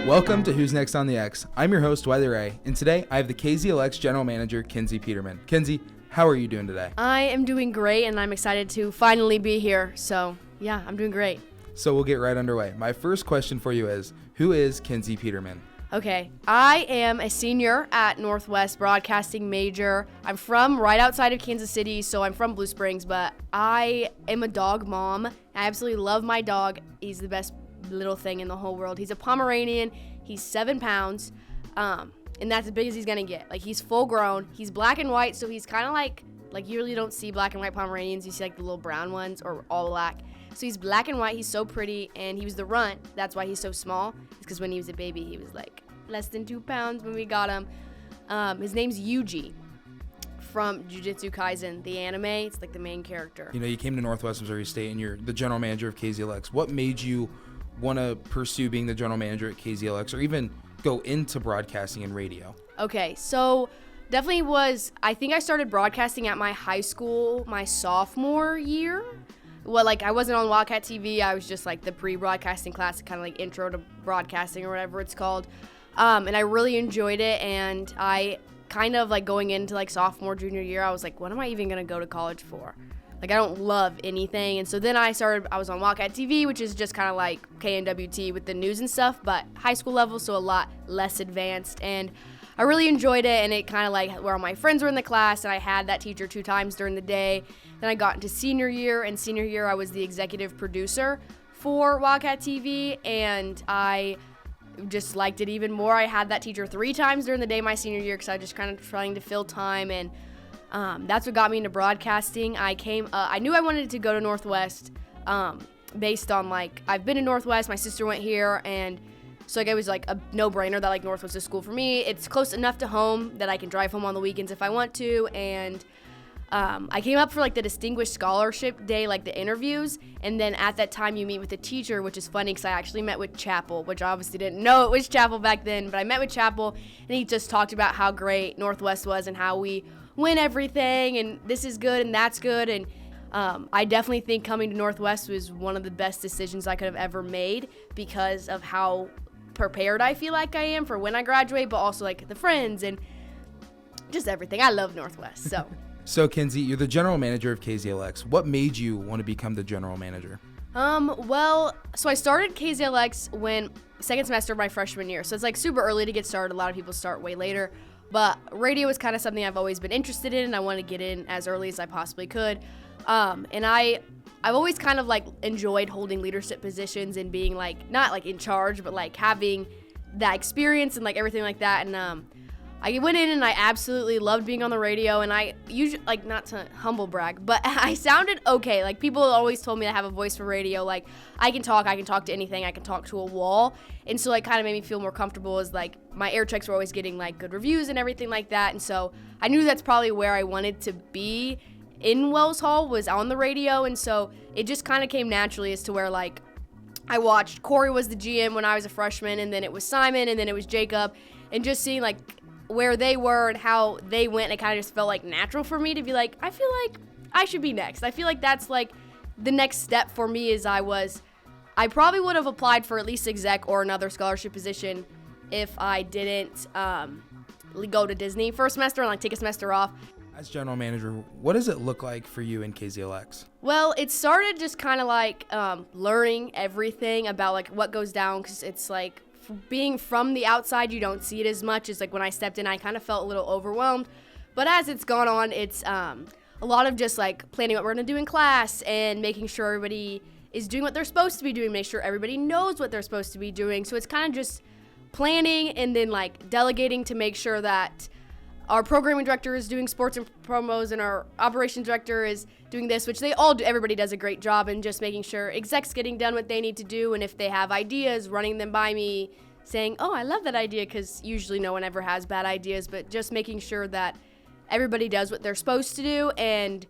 Welcome to Who's Next on the X. I'm your host, Wiley Ray, and today I have the KZLX General Manager, Kenzee Peterman. Kenzee, how are you doing today? I am doing great, and I'm excited to finally be here. So, yeah, I'm doing great. So we'll get right underway. My first question for you is, who is Kenzee Peterman? Okay, I am a senior at Northwest Broadcasting major. I'm from right outside of Kansas City, so I'm from Blue Springs, but I am a dog mom. I absolutely love my dog. He's the best little thing in the whole world. He's a Pomeranian. He's 7 pounds, and that's as big as he's gonna get. Like, he's full grown. He's black and white, so he's kind of like you really don't see black and white Pomeranians. You see like the little brown ones or all black. So he's black and white. He's so pretty, and he was the runt. That's why he's so small. It's because when he was a baby, he was like less than 2 pounds when we got him. His name's Yuji from Jujutsu Kaisen, the anime. It's like the main character. You know, you came to Northwest Missouri State, and you're the general manager of KZLX. What made you want to pursue being the general manager at KZLX, or even go into broadcasting and radio? Okay, so definitely I think I started broadcasting at my high school, my sophomore year. Well, like, I wasn't on Wildcat TV. I was just like the pre-broadcasting class, kind of like intro to broadcasting or whatever it's called. And I really enjoyed it. And I kind of like going into like sophomore, junior year, I was like, what am I even going to go to college for? Like, I don't love anything. And so then I was on Wildcat TV, which is just kind of like KNWT with the news and stuff, but high school level, so a lot less advanced. And I really enjoyed it, and it kind of like where all my friends were in the class, and I had that teacher 2 times during the day. Then I got into senior year, and senior year I was the executive producer for Wildcat TV, and I just liked it even more. I had that teacher 3 times during the day my senior year because I was just kind of trying to fill time, and that's what got me into broadcasting. I knew I wanted to go to Northwest based on, like, I've been to Northwest, my sister went here, and so like it was like a no-brainer that like Northwest is school for me. It's close enough to home that I can drive home on the weekends if I want to, and I came up for like the Distinguished Scholarship Day, like the interviews, and then at that time you meet with the teacher, which is funny because I actually met with Chapel, which I obviously didn't know it was Chapel back then, but I met with Chapel, and he just talked about how great Northwest was and how we win everything, and this is good and that's good, and I definitely think coming to Northwest was one of the best decisions I could have ever made because of how prepared I feel like I am for when I graduate, but also like the friends and just everything. I love Northwest, so. So, Kenzee, you're the general manager of KZLX. What made you want to become the general manager? Well, so I started KZLX when second semester of my freshman year. So it's like super early to get started. A lot of people start way later. But radio is kind of something I've always been interested in, and I want to get in as early as I possibly could. And I've always kind of like enjoyed holding leadership positions and being like, not like in charge, but like having that experience and like everything like that. And I went in and I absolutely loved being on the radio, and I usually, like, not to humble brag, but I sounded okay. Like, people always told me I have a voice for radio. Like, I can talk to anything, I can talk to a wall. And so, like, kind of made me feel more comfortable as, like, my air checks were always getting, like, good reviews and everything like that. And so I knew that's probably where I wanted to be in Wells Hall, was on the radio. And so it just kind of came naturally as to where, like, I watched Corey was the GM when I was a freshman, and then it was Simon, and then it was Jacob, and just seeing, like, where they were and how they went, it kind of just felt like natural for me to be like, I feel like I should be next. I feel like that's like the next step for me. I probably would have applied for at least exec or another scholarship position if I didn't go to Disney for a semester and like take a semester off. As general manager, what does it look like for you in KZLX? Well, it started just kind of like learning everything about like what goes down, because it's like, being from the outside, you don't see it as much as like when I stepped in. I kind of felt a little overwhelmed, but as it's gone on, it's a lot of just like planning what we're gonna do in class and making sure everybody is doing what they're supposed to be doing, make sure everybody knows what they're supposed to be doing. So it's kind of just planning and then like delegating to make sure that our programming director is doing sports and promos and our operations director is doing this, which they all do. Everybody does a great job, and just making sure execs getting done what they need to do, and if they have ideas, running them by me, saying, oh, I love that idea, because usually no one ever has bad ideas, but just making sure that everybody does what they're supposed to do, and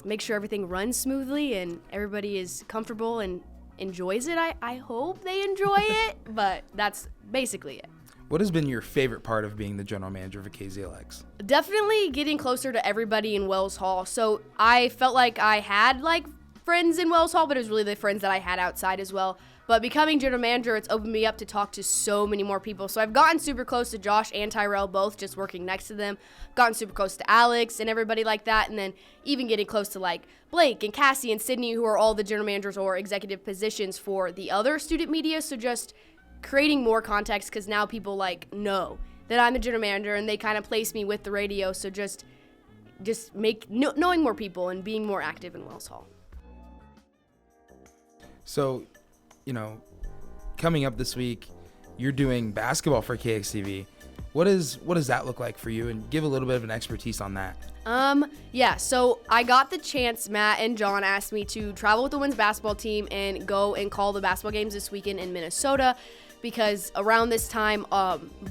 make sure everything runs smoothly and everybody is comfortable and enjoys it. I hope they enjoy it, but that's basically it. What has been your favorite part of being the general manager for KZLX? Definitely getting closer to everybody in Wells Hall. So I felt like I had like friends in Wells Hall, but it was really the friends that I had outside as well. But becoming general manager, it's opened me up to talk to so many more people. So I've gotten super close to Josh and Tyrell, both just working next to them. Gotten super close to Alex and everybody like that. And then even getting close to like Blake and Cassie and Sydney, who are all the general managers or executive positions for the other student media. So just creating more context, because now people like know that I'm the general manager and they kind of place me with the radio. So just knowing more people and being more active in Wells Hall. So, coming up this week, you're doing basketball for KXTV. What does that look like for you? And give a little bit of an expertise on that. Yeah, so I got the chance, Matt and John asked me to travel with the women's basketball team and go and call the basketball games this weekend in Minnesota, because around this time,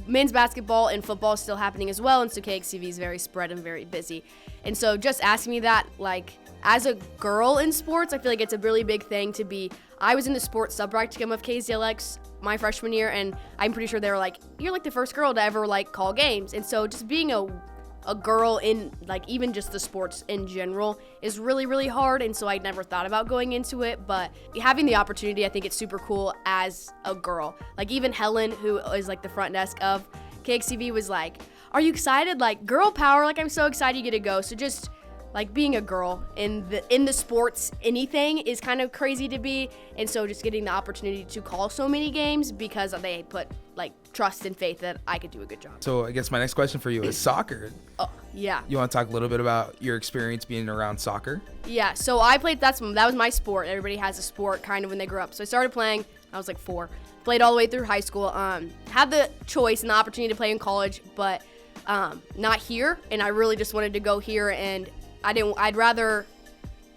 men's basketball and football is still happening as well, and so KXTV is very spread and very busy. And so just asking me that, like, as a girl in sports, I feel like it's a really big thing to be. I was in the sports sub-practicum of KZLX my freshman year, and I'm pretty sure they were like, you're like the first girl to ever like call games. And so just being a girl in like even just the sports in general is really, really hard. And so I never thought about going into it, but having the opportunity, I think it's super cool as a girl. Like even Helen, who is like the front desk of KXTV, was like, are you excited? Like girl power. Like I'm so excited you get to go. So just like being a girl in the sports, anything is kind of crazy to be. And so just getting the opportunity to call so many games because they put like trust and faith that I could do a good job. So I guess my next question for you is soccer. Oh, yeah. You want to talk a little bit about your experience being around soccer? Yeah, so I played, that was my sport. Everybody has a sport kind of when they grow up. So I started playing, I was like 4. Played all the way through high school. Had the choice and the opportunity to play in college, but not here. And I really just wanted to go here, and I'd rather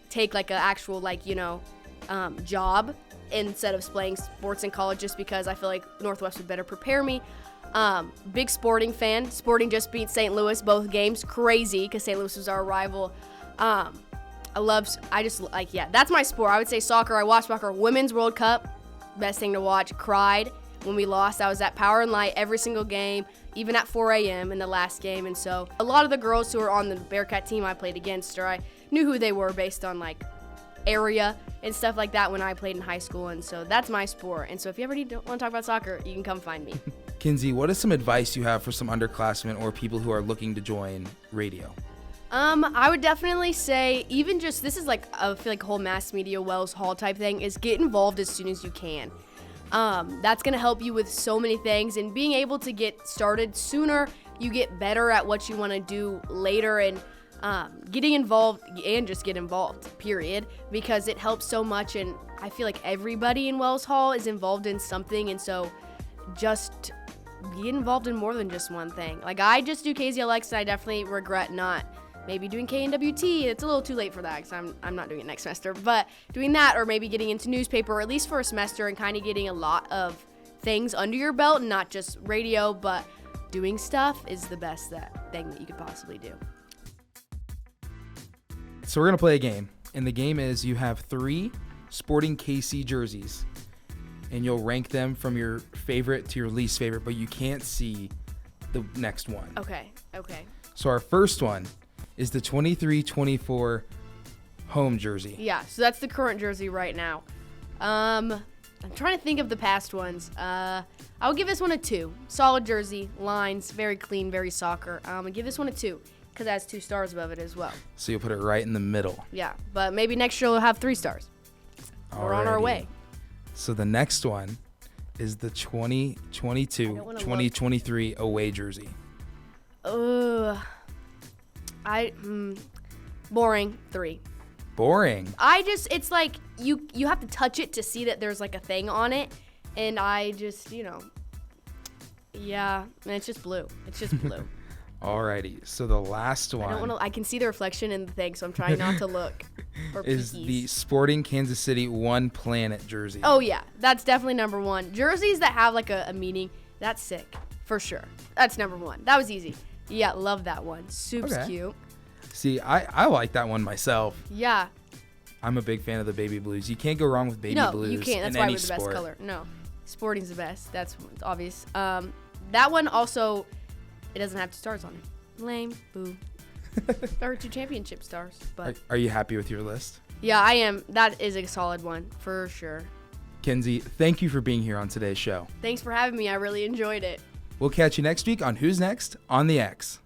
take like an actual job instead of playing sports in college, just because I feel like Northwest would better prepare me. Big Sporting fan. Sporting just beat St. Louis both games. Crazy, because St. Louis was our rival. That's my sport. I would say soccer. I watched soccer. Women's World Cup, best thing to watch. Cried when we lost. I was at Power and Light every single game, even at 4 a.m. in the last game. And so a lot of the girls who are on the Bearcat team I played against, or I knew who they were based on like area and stuff like that when I played in high school. And so that's my sport. And so if you ever want to talk about soccer, you can come find me. Kenzee, what is some advice you have for some underclassmen or people who are looking to join radio? I would definitely say, even just, this is like, I feel like a whole mass media Wells Hall type thing, is get involved as soon as you can. That's going to help you with so many things, and being able to get started sooner, you get better at what you want to do later, and getting involved, and just get involved, period, because it helps so much. And I feel like everybody in Wells Hall is involved in something, and so just get involved in more than just one thing. Like I just do KZLX, and I definitely regret not maybe doing KNWT. It's a little too late for that because I'm not doing it next semester, but doing that, or maybe getting into newspaper, or at least for a semester, and kind of getting a lot of things under your belt, and not just radio, but doing stuff is the best thing that you could possibly do. So we're going to play a game, and the game is you have 3 Sporting KC jerseys, and you'll rank them from your favorite to your least favorite, but you can't see the next one. Okay. So our first one is the 23-24 home jersey. Yeah, so that's the current jersey right now. I'm trying to think of the past ones. I'll give this one a 2. Solid jersey, lines, very clean, very soccer. I'll give this one a 2 because it has 2 stars above it as well. So you'll put it right in the middle. Yeah, but maybe next year we'll have 3 stars. We're on our way. So the next one is the 2022-2023 away jersey. Boring. 3. Boring. It's like you have to touch it to see that there's like a thing on it, and I just, yeah, and it's just blue. It's just blue. Alrighty, so the last one. I can see the reflection in the thing, so I'm trying not to look. Is the Sporting Kansas City One Planet jersey. Oh yeah, that's definitely number 1. Jerseys that have like a meaning, that's sick, for sure. That's number 1. That was easy. Yeah, love that one. Super cute. See, I like that one myself. Yeah. I'm a big fan of the baby blues. You can't go wrong with baby blues. No, you can't. That's why we're the best color. No, Sporting's the best. That's obvious. That one also, it doesn't have 2 stars on it. Lame. Boo. Or 2 championship stars. But are you happy with your list? Yeah, I am. That is a solid one for sure. Kenzee, thank you for being here on today's show. Thanks for having me. I really enjoyed it. We'll catch you next week on Who's Next on the X.